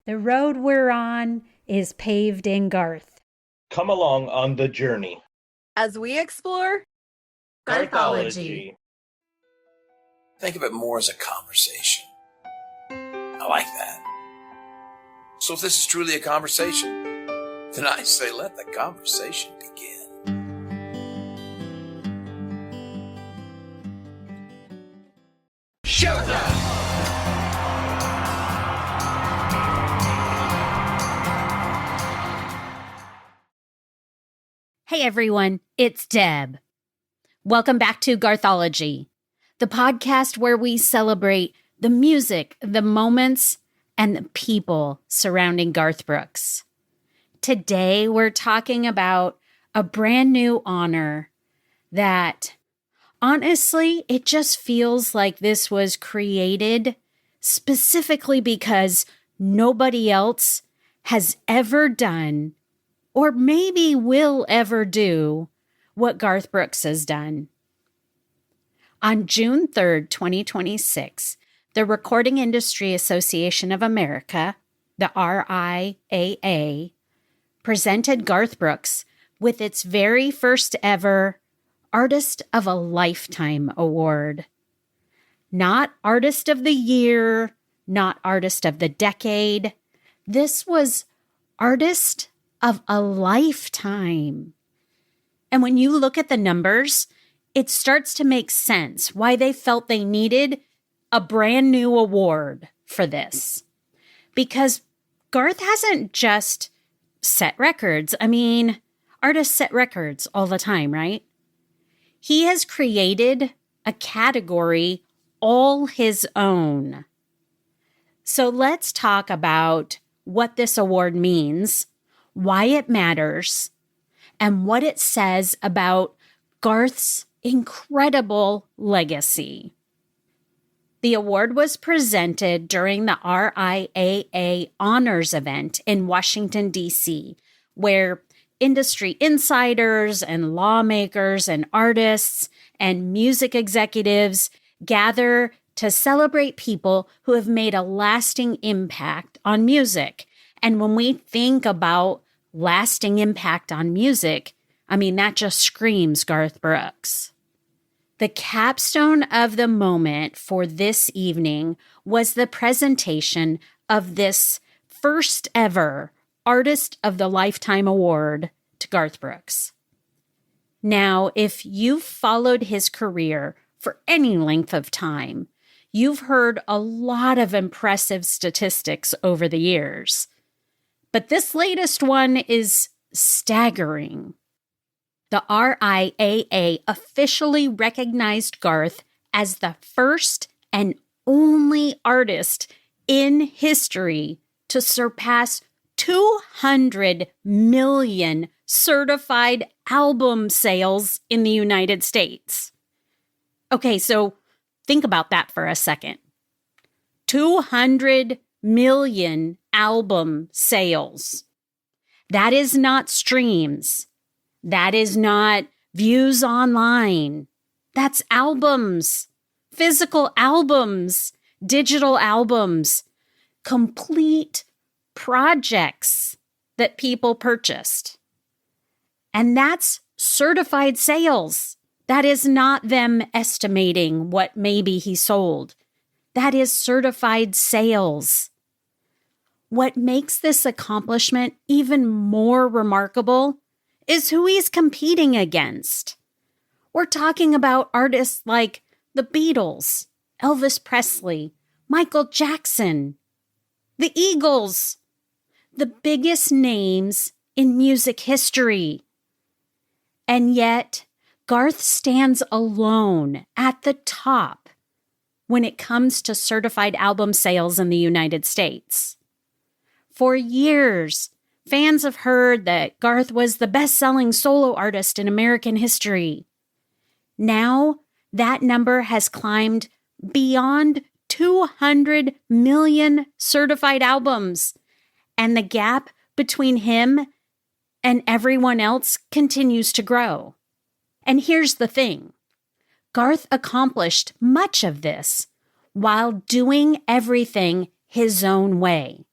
The road we're on is paved in Garth. Come along on the journey as we explore Garthology. Think of it more as a conversation. I like that. So if this is truly a conversation, then I say let the conversation begin. Showtime! Hey everyone, it's Deb. Welcome back to Garthology, the podcast where we celebrate the music, the moments, and the people surrounding Garth Brooks. Today we're talking about a brand new honor that, honestly, it just feels like this was created specifically because nobody else has ever done or maybe will ever do what Garth Brooks has done. On June 3rd, 2026, the Recording Industry Association of America, the RIAA, presented Garth Brooks with its very first ever Artist of a Lifetime Award. Not Artist of the Year, not Artist of the Decade. This was Artist of a Lifetime. And when you look at the numbers, it starts to make sense why they felt they needed a brand new award for this. Because Garth hasn't just set records. I mean, artists set records all the time, right? He has created a category all his own. So let's talk about what this award means, why it matters, and what it says about Garth's incredible legacy. The award was presented during the RIAA Honors event in Washington, D.C., where industry insiders and lawmakers and artists and music executives gather to celebrate people who have made a lasting impact on music. And when we think about lasting impact on music, I mean, that just screams Garth Brooks. The capstone of the moment for this evening was the presentation of this first ever Artist of the Lifetime Award to Garth Brooks. Now, if you've followed his career for any length of time, you've heard a lot of impressive statistics over the years. But this latest one is staggering. The RIAA officially recognized Garth as the first and only artist in history to surpass 200 million certified album sales in the United States. Okay, so think about that for a second. 200 million album sales. That is not streams. That is not views online. That's albums, physical albums, digital albums, complete projects that people purchased. And that's certified sales. That is not them estimating what maybe he sold. That is certified sales. What makes this accomplishment even more remarkable is who he's competing against. We're talking about artists like the Beatles, Elvis Presley, Michael Jackson, the Eagles, the biggest names in music history. And yet, Garth stands alone at the top when it comes to certified album sales in the United States. For years, fans have heard that Garth was the best-selling solo artist in American history. Now, that number has climbed beyond 200 million certified albums, and the gap between him and everyone else continues to grow. And here's the thing. Garth accomplished much of this while doing everything his own way.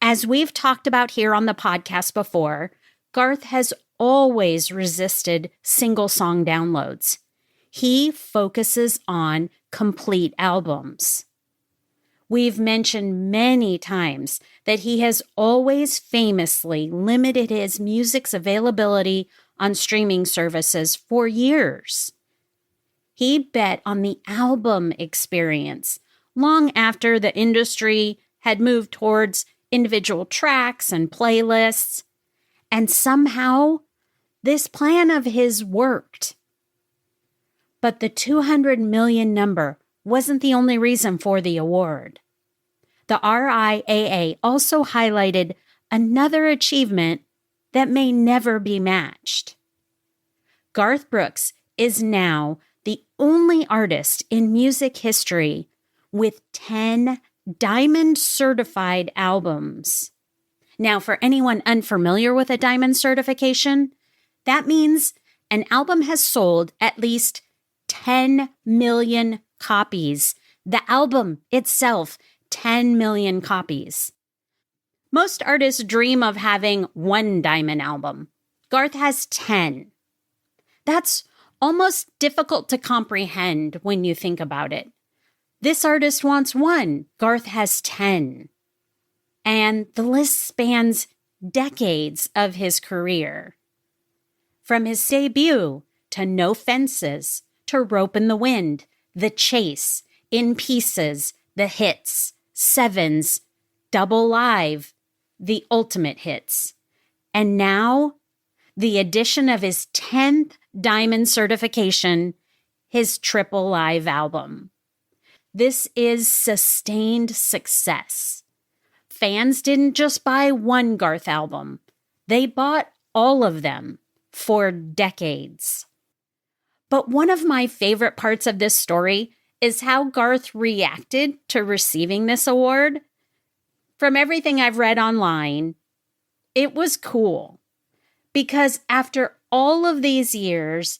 As we've talked about here on the podcast before, Garth has always resisted single song downloads. He focuses on complete albums. We've mentioned many times that he has always famously limited his music's availability on streaming services for years. He bet on the album experience long after the industry had moved towards individual tracks and playlists. And somehow, this plan of his worked. But the 200 million number wasn't the only reason for the award. The RIAA also highlighted another achievement that may never be matched. Garth Brooks is now the only artist in music history with 10 diamond certified albums. Now, for anyone unfamiliar with a diamond certification, that means an album has sold at least 10 million copies. The album itself, 10 million copies. Most artists dream of having one diamond album. Garth has 10. That's almost difficult to comprehend when you think about it. This artist wants one. Garth has 10. And the list spans decades of his career. From his debut to No Fences, to Rope in the Wind, The Chase, In Pieces, The Hits, Sevens, Double Live, The Ultimate Hits. And now, the addition of his 10th diamond certification, his triple live album. This is sustained success. Fans didn't just buy one Garth album. They bought all of them for decades. But one of my favorite parts of this story is how Garth reacted to receiving this award. From everything I've read online, it was cool. Because after all of these years,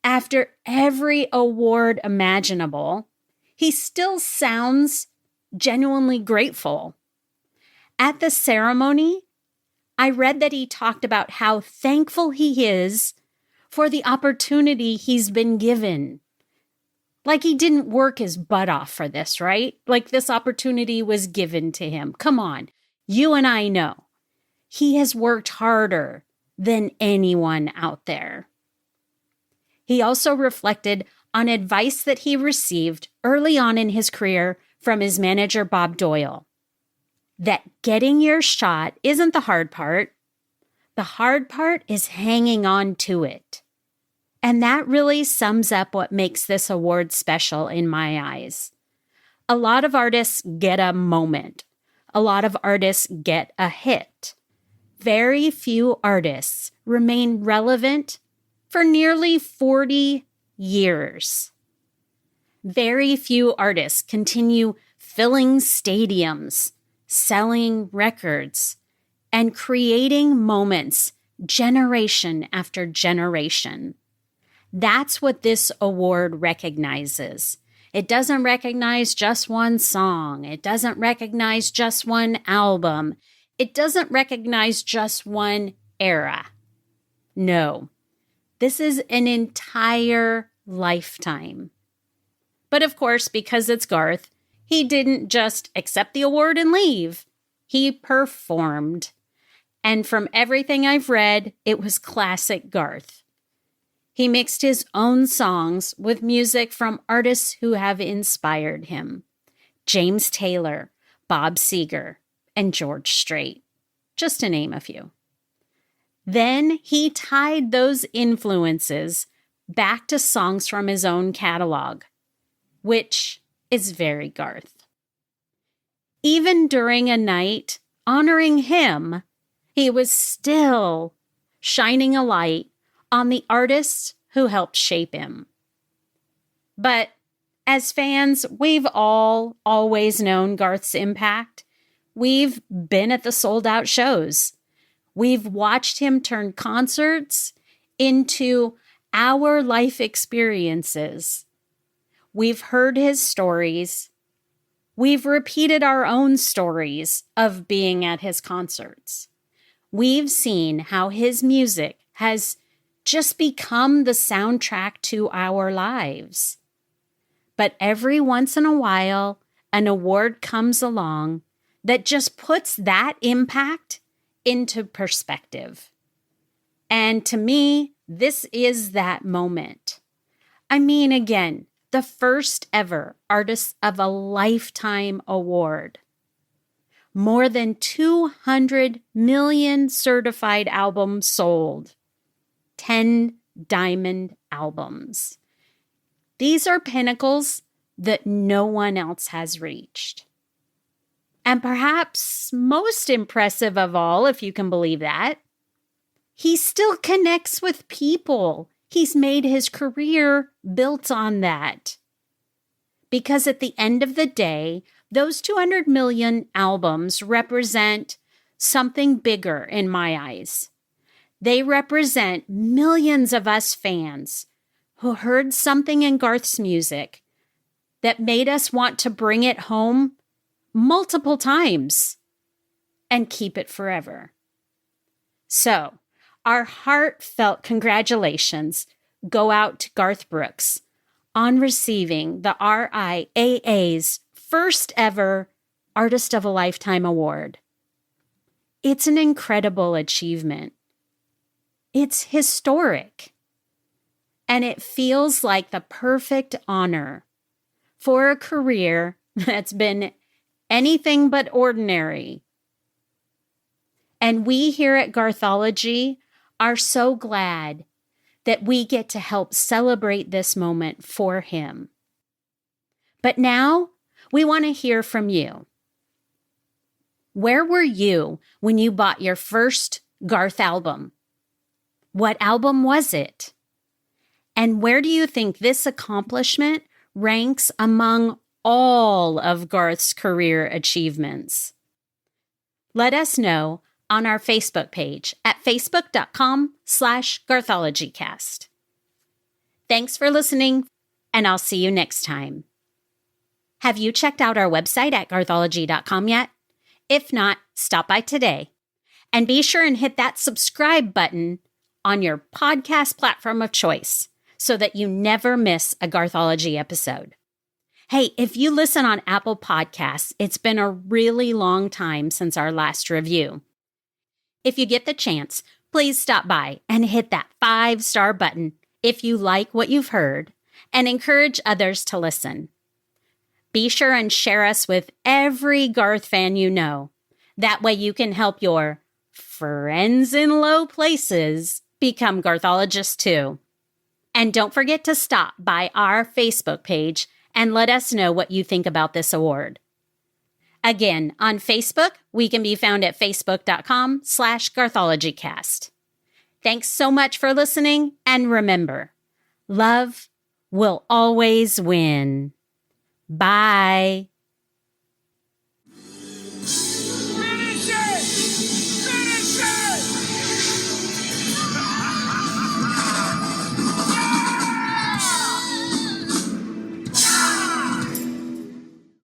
after every award imaginable, he still sounds genuinely grateful. At the ceremony, I read that he talked about how thankful he is for the opportunity he's been given. Like he didn't work his butt off for this, right? Like this opportunity was given to him. Come on, you and I know. He has worked harder than anyone out there. He also reflected on advice that he received early on in his career from his manager, Bob Doyle. That getting your shot isn't the hard part. The hard part is hanging on to it. And that really sums up what makes this award special in my eyes. A lot of artists get a moment. A lot of artists get a hit. Very few artists remain relevant for nearly 40 years. Very few artists continue filling stadiums, selling records, and creating moments generation after generation. That's what this award recognizes. It doesn't recognize just one song. It doesn't recognize just one album. It doesn't recognize just one era. No, this is an entire lifetime. But of course, because it's Garth, he didn't just accept the award and leave. He performed. And from everything I've read, it was classic Garth. He mixed his own songs with music from artists who have inspired him. James Taylor, Bob Seger, and George Strait, just to name a few. Then he tied those influences back to songs from his own catalog, which is very Garth. Even during a night honoring him, he was still shining a light on the artists who helped shape him. But as fans, we've all always known Garth's impact. We've been at the sold-out shows. We've watched him turn concerts into our life experiences. We've heard his stories. We've repeated our own stories of being at his concerts. We've seen how his music has just become the soundtrack to our lives. But every once in a while, an award comes along that just puts that impact into perspective. And to me, this is that moment. I mean, again, the first ever Artist of a Lifetime award. More than 200 million certified albums sold. 10 diamond albums. These are pinnacles that no one else has reached. And perhaps most impressive of all, if you can believe that, he still connects with people. He's made his career built on that. Because at the end of the day, those 200 million albums represent something bigger in my eyes. They represent millions of us fans who heard something in Garth's music that made us want to bring it home multiple times and keep it forever. So, our heartfelt congratulations go out to Garth Brooks on receiving the RIAA's first ever Artist of a Lifetime award. It's an incredible achievement. It's historic. And it feels like the perfect honor for a career that's been anything but ordinary. And we here at Garthology are so glad that we get to help celebrate this moment for him. But now we want to hear from you. Where were you when you bought your first Garth album? What album was it? And where do you think this accomplishment ranks among all of Garth's career achievements? Let us know on our Facebook page at facebook.com/GarthologyCast. Thanks for listening, and I'll see you next time. Have you checked out our website at garthology.com yet? If not, stop by today. And be sure and hit that subscribe button on your podcast platform of choice so that you never miss a Garthology episode. Hey, if you listen on Apple Podcasts, it's been a really long time since our last review. If you get the chance, please stop by and hit that 5-star button if you like what you've heard and encourage others to listen. Be sure and share us with every Garth fan you know. That way you can help your friends in low places become Garthologists too. And don't forget to stop by our Facebook page and let us know what you think about this award. Again, on Facebook, we can be found at facebook.com/GarthologyCast. Thanks so much for listening, and remember, love will always win. Bye.